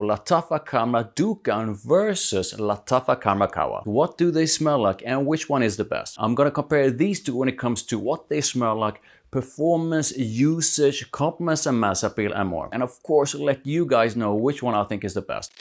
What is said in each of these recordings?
Lattafa Khamrah Dukhan versus Lattafa Khamrah Qahwa. What do they smell like and which one is the best? I'm gonna compare these two when it comes to what they smell like, performance, usage, compliments and mass appeal and more. And of course let you guys know which one I think is the best.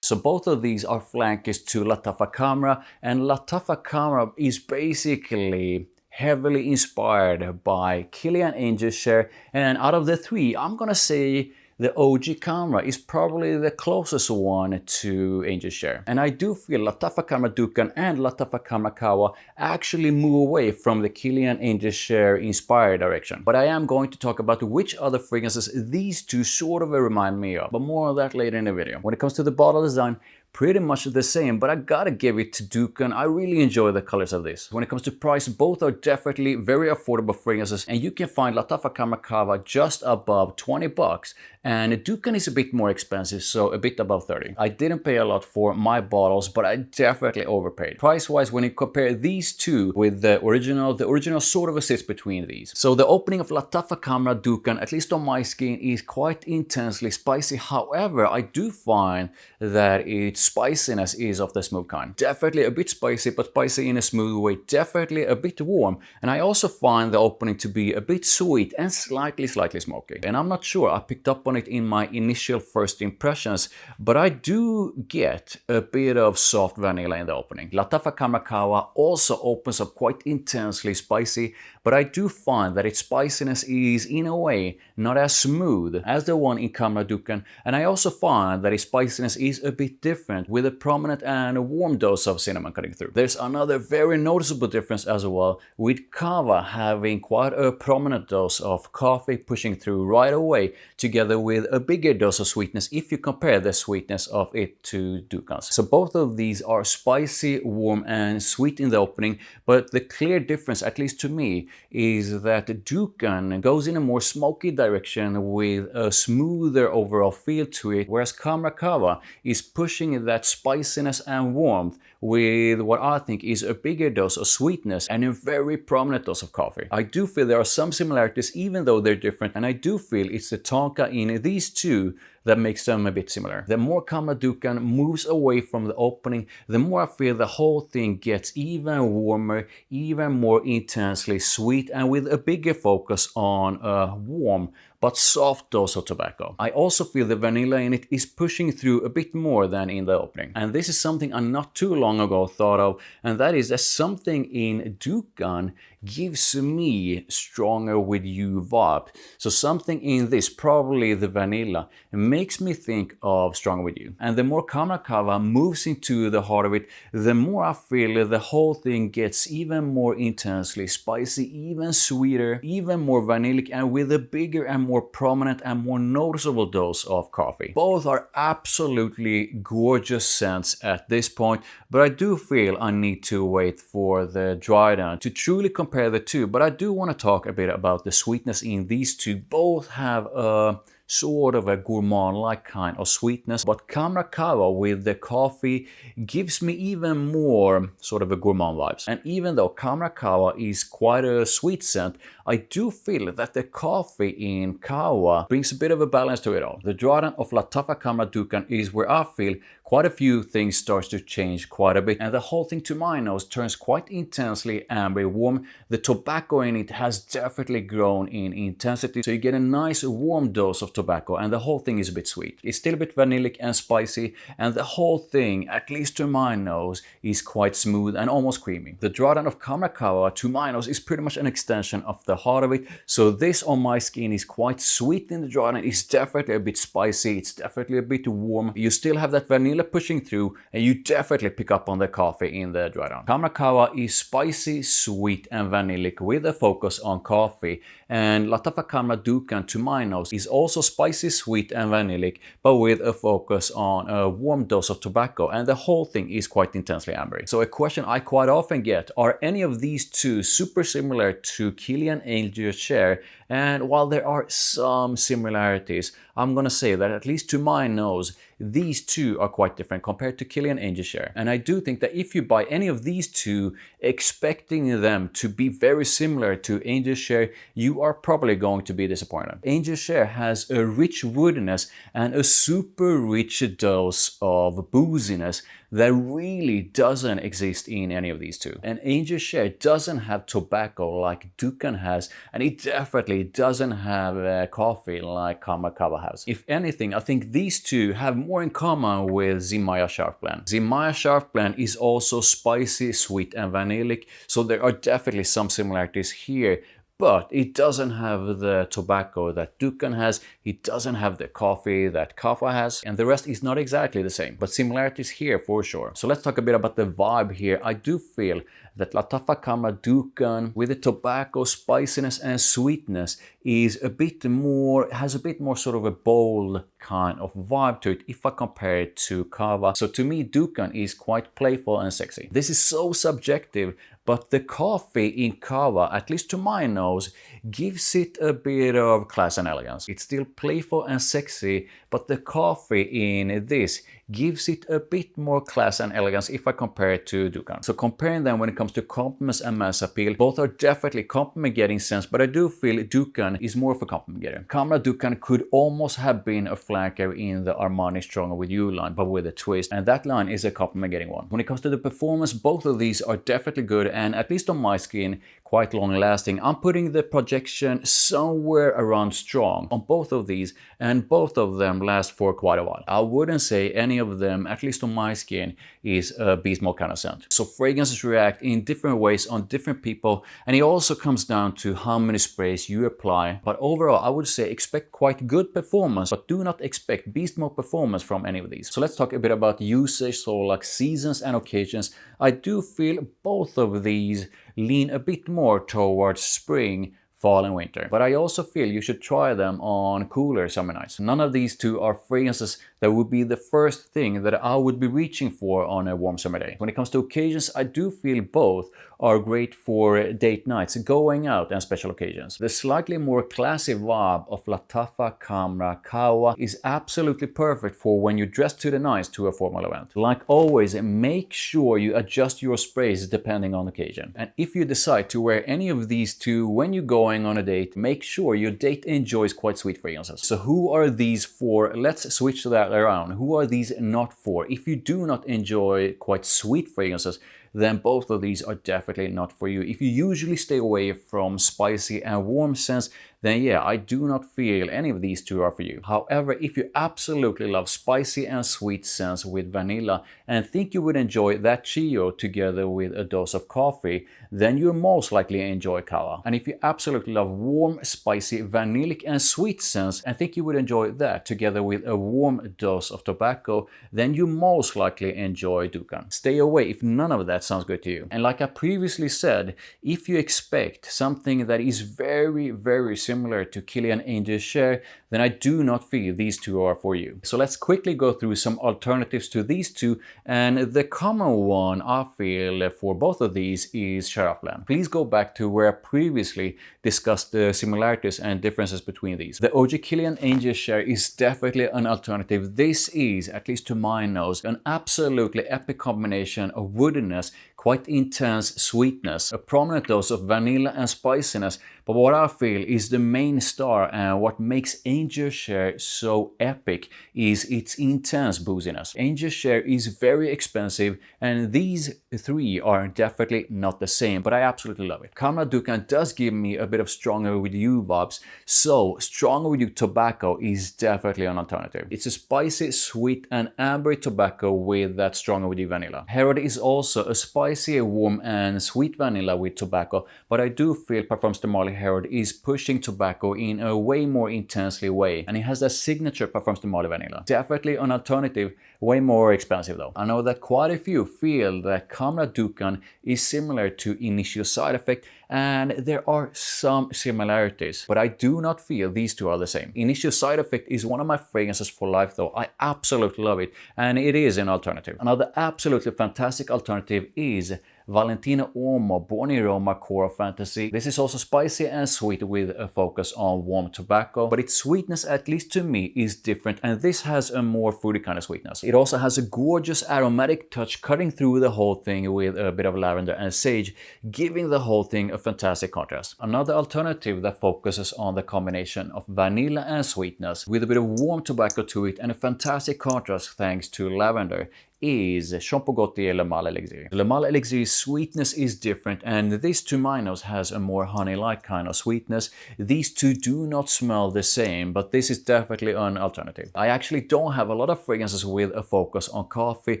So both of these are flankers to Lattafa Khamrah, and Lattafa Khamrah is basically heavily inspired by Kilian Angels Share, and out of the three I'm gonna say the OG Khamrah is probably the closest one to Angels Share. And I do feel Lattafa Khamrah Dukhan and Lattafa Khamrah Qahwa actually move away from the Kilian Angels Share inspired direction. But I am going to talk about which other fragrances these two sort of remind me of, but more on that later in the video. When it comes to the bottle design, pretty much the same, but I gotta give it to Dukhan. I really enjoy the colors of this. When it comes to price, both are definitely very affordable fragrances, and you can find Lattafa Khamrah Qahwa just above 20 bucks, and Dukhan is a bit more expensive, so a bit above 30. I didn't pay a lot for my bottles, but I definitely overpaid. Price-wise, when you compare these two with the original sort of sits between these. So the opening of Lattafa Khamrah Dukhan, at least on my skin, is quite intensely spicy. However, I do find that its spiciness is of the smooth kind. Definitely a bit spicy, but spicy in a smooth way. Definitely a bit warm. And I also find the opening to be a bit sweet and slightly smoky. And I'm not sure I picked up on it in my initial first impressions, but I do get a bit of soft vanilla in the opening. Lattafa Khamrah Qahwa also opens up quite intensely spicy, but I do find that its spiciness is in a way not as smooth as the one in Khamrah Dukhan, and I also find that its spiciness is a bit different with a prominent and a warm dose of cinnamon cutting through. There's another very noticeable difference as well, with Qahwa having quite a prominent dose of coffee pushing through right away, together with a bigger dose of sweetness if you compare the sweetness of it to Dukhan's. So both of these are spicy, warm and sweet in the opening, but the clear difference, at least to me, is that Dukhan goes in a more smoky direction with a smoother overall feel to it, whereas Khamrah Qahwa is pushing that spiciness and warmth with what I think is a bigger dose of sweetness and a very prominent dose of coffee. I do feel there are some similarities even though they're different, and I do feel it's the tonka in these two that makes them a bit similar. The more Khamrah Dukhan moves away from the opening, the more I feel the whole thing gets even warmer, even more intensely sweet, and with a bigger focus on a warm but soft dose of tobacco. I also feel the vanilla in it is pushing through a bit more than in the opening. And this is something I not too long ago thought of, and that is that something in Dukhan gives me stronger with you vibe. So something in this, probably the vanilla, makes me think of stronger with you. And the more Khamrah Qahwa moves into the heart of it, the more I feel the whole thing gets even more intensely spicy, even sweeter, even more vanillic, and with a bigger and more prominent and more noticeable dose of coffee. Both are absolutely gorgeous scents at this point, but I do feel I need to wait for the dry down to truly compare the two. But I do want to talk a bit about the sweetness in these two. Both have a sort of a gourmand-like kind of sweetness, but Khamrah Qahwa with the coffee gives me even more sort of a gourmand vibes. And even though Khamrah Qahwa is quite a sweet scent, I do feel that the coffee in Qahwa brings a bit of a balance to it all. The dry down of Lattafa Khamrah Dukhan is where I feel quite a few things starts to change quite a bit, and the whole thing to my nose turns quite intensely amber warm. The tobacco in it has definitely grown in intensity, so you get a nice warm dose of tobacco, and the whole thing is a bit sweet. It's still a bit vanillic and spicy, and the whole thing, at least to my nose, is quite smooth and almost creamy. The dry down of Khamrah Qahwa, to my nose, is pretty much an extension of the heart of it, so this on my skin is quite sweet in the dry down. It's definitely a bit spicy, it's definitely a bit warm. You still have that vanilla pushing through, and you definitely pick up on the coffee in the dry down. Khamrah Qahwa is spicy, sweet and vanillic with a focus on coffee, and Lattafa Khamrah Dukhan, to my nose, is also spicy, sweet and vanillic, but with a focus on a warm dose of tobacco, and the whole thing is quite intensely ambery. So a question I quite often get, are any of these two super similar to Kilian Angels Share? And while there are some similarities, I'm gonna say that at least to my nose, these two are quite different compared to Kilian Angels Share. And I do think that if you buy any of these two expecting them to be very similar to Angels Share, you are probably going to be disappointed. Angels Share has a rich woodiness and a super rich dose of booziness that really doesn't exist in any of these two. And Angels Share doesn't have tobacco like Dukhan has, and it definitely doesn't have coffee like Khamrah Qahwa has. If anything, I think these two have more in common with Zimaya Sharaf Blend. Zimaya Sharaf Blend is also spicy, sweet and vanillic, so there are definitely some similarities here. But it doesn't have the tobacco that Dukhan has, it doesn't have the coffee that Qahwa has, and the rest is not exactly the same, but similarities here for sure. So let's talk a bit about the vibe here. I do feel that Lattafa Khamrah Dukhan with the tobacco, spiciness and sweetness is a bit more, has a bit more sort of a bold kind of vibe to it if I compare it to Qahwa. So to me, Dukhan is quite playful and sexy. This is so subjective, but the coffee in Qahwa, at least to my nose, gives it a bit of class and elegance. It's still playful and sexy, but the coffee in this gives it a bit more class and elegance if I compare it to Dukhan. So comparing them when it comes to compliments and mass appeal, both are definitely compliment getting sense, but I do feel Dukhan is more of a compliment getter. Khamrah Dukhan could almost have been a flanker in the Armani Stronger With You line, but with a twist, and that line is a compliment getting one. When it comes to the performance, both of these are definitely good, and at least on my skin, quite long lasting. I'm putting the projection somewhere around strong on both of these, and both of them last for quite a while. I wouldn't say any of them, at least on my skin, is a beast mode kind of scent. So fragrances react in different ways on different people, and it also comes down to how many sprays you apply. But overall, I would say expect quite good performance, but do not expect beast mode performance from any of these. So let's talk a bit about usage, so like seasons and occasions. I do feel both of these lean a bit more towards spring, fall and winter. But I also feel you should try them on cooler summer nights. None of these two are fragrances that would be the first thing that I would be reaching for on a warm summer day. When it comes to occasions, I do feel both are great for date nights, going out and special occasions. The slightly more classy vibe of Lattafa Khamrah Qahwa is absolutely perfect for when you dress to the nines to a formal event. Like always, make sure you adjust your sprays depending on occasion. And if you decide to wear any of these two when you're going on a date, make sure your date enjoys quite sweet fragrances. So who are these for? Let's switch that around. Who are these not for? If you do not enjoy quite sweet fragrances, then both of these are definitely not for you. If you usually stay away from spicy and warm scents, then yeah, I do not feel any of these two are for you. However, if you absolutely love spicy and sweet scents with vanilla and think you would enjoy that trio together with a dose of coffee, then you'll most likely enjoy Qahwa. And if you absolutely love warm, spicy, vanillic and sweet scents and think you would enjoy that together with a warm dose of tobacco, then you most likely enjoy Dukhan. Stay away if none of that sounds good to you. And like I previously said, if you expect something that is very, very similar to Kilian Angels Share, then I do not feel these two are for you. So let's quickly go through some alternatives to these two, and the common one I feel for both of these is Sharaf Blend. Please go back to where I previously discussed the similarities and differences between these. The OG Kilian Angels Share is definitely an alternative. This is, at least to my nose, an absolutely epic combination of woodiness, quite intense sweetness, a prominent dose of vanilla and spiciness, but what I feel is the main star and what makes Angels Share so epic is its intense booziness. Angels Share is very expensive, and these three are definitely not the same, but I absolutely love it. Khamrah Dukhan does give me a bit of Stronger With You vibes, so Stronger With You tobacco is definitely an alternative. It's a spicy, sweet and ambery tobacco with that Stronger With You vanilla. Heard is also a spicy, warm and sweet vanilla with tobacco, but I do feel Parfums de Marly Heard is pushing tobacco in a way more intensely way, and it has that signature Parfums de Marly vanilla. Definitely an alternative, way more expensive though. I know that quite a few feel that Khamrah Dukhan is similar to Initial Side Effect, and there are some similarities, but I do not feel these two are the same. Initial Side Effect is one of my fragrances for life though. I absolutely love it, and it is an alternative. Another absolutely fantastic alternative is Valentina Olmo, Born in Roma Core Fantasy. This is also spicy and sweet with a focus on warm tobacco, but its sweetness, at least to me, is different, and this has a more fruity kind of sweetness. It also has a gorgeous aromatic touch cutting through the whole thing with a bit of lavender and sage, giving the whole thing a fantastic contrast. Another alternative that focuses on the combination of vanilla and sweetness with a bit of warm tobacco to it and a fantastic contrast thanks to lavender is Champogotti Le Male Elixir. Le Male Elixir's sweetness is different, and this to my nose has a more honey-like kind of sweetness. These two do not smell the same, but this is definitely an alternative. I actually don't have a lot of fragrances with a focus on coffee,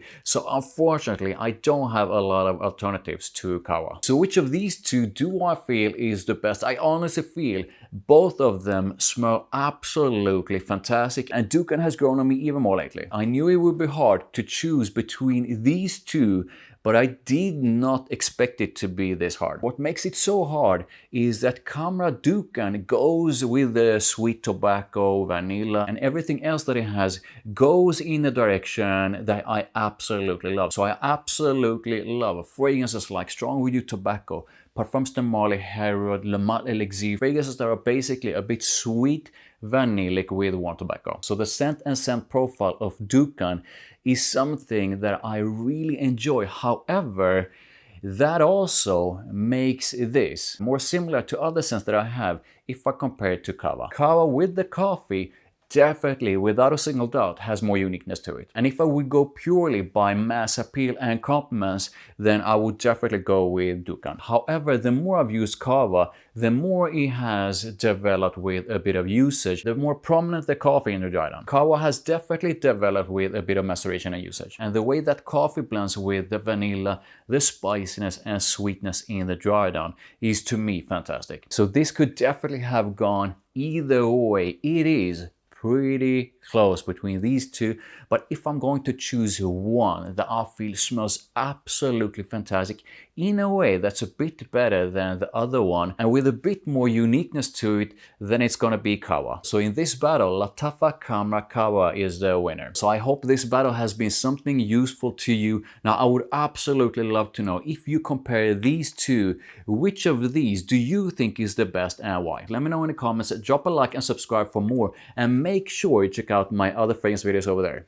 so unfortunately I don't have a lot of alternatives to Qahwa. So which of these two do I feel is the best? I honestly feel both of them smell absolutely fantastic, and Dukhan has grown on me even more lately. I knew it would be hard to choose between these two, but I did not expect it to be this hard. What makes it so hard is that Khamrah Dukhan goes with the sweet tobacco, vanilla, and everything else that it has goes in a direction that I absolutely love. So I absolutely love fragrances like Strong With You Tobacco, Parfums de Marly, Heard, Le Male Elixir, fragrances that are basically a bit sweet, vanillic with warm tobacco. So the scent and scent profile of Dukhan is something that I really enjoy. However, that also makes this more similar to other scents that I have if I compare it to Qahwa. Qahwa with the coffee definitely, without a single doubt, has more uniqueness to it. And if I would go purely by mass appeal and compliments, then I would definitely go with Dukhan. However, the more I've used Qahwa, the more it has developed with a bit of usage, the more prominent the coffee in the dry down. Qahwa has definitely developed with a bit of maceration and usage. And the way that coffee blends with the vanilla, the spiciness and sweetness in the dry down is, to me, fantastic. So this could definitely have gone either way. It is pretty close between these two, but if I'm going to choose one that I feel smells absolutely fantastic in a way that's a bit better than the other one and with a bit more uniqueness to it, then it's gonna be Qahwa. So in this battle, Lattafa Khamrah Qahwa is the winner. So I hope this battle has been something useful to you. Now I would absolutely love to know, if you compare these two, which of these do you think is the best and why? Let me know in the comments, drop a like and subscribe for more, and make sure you check out my other fragrance videos over there.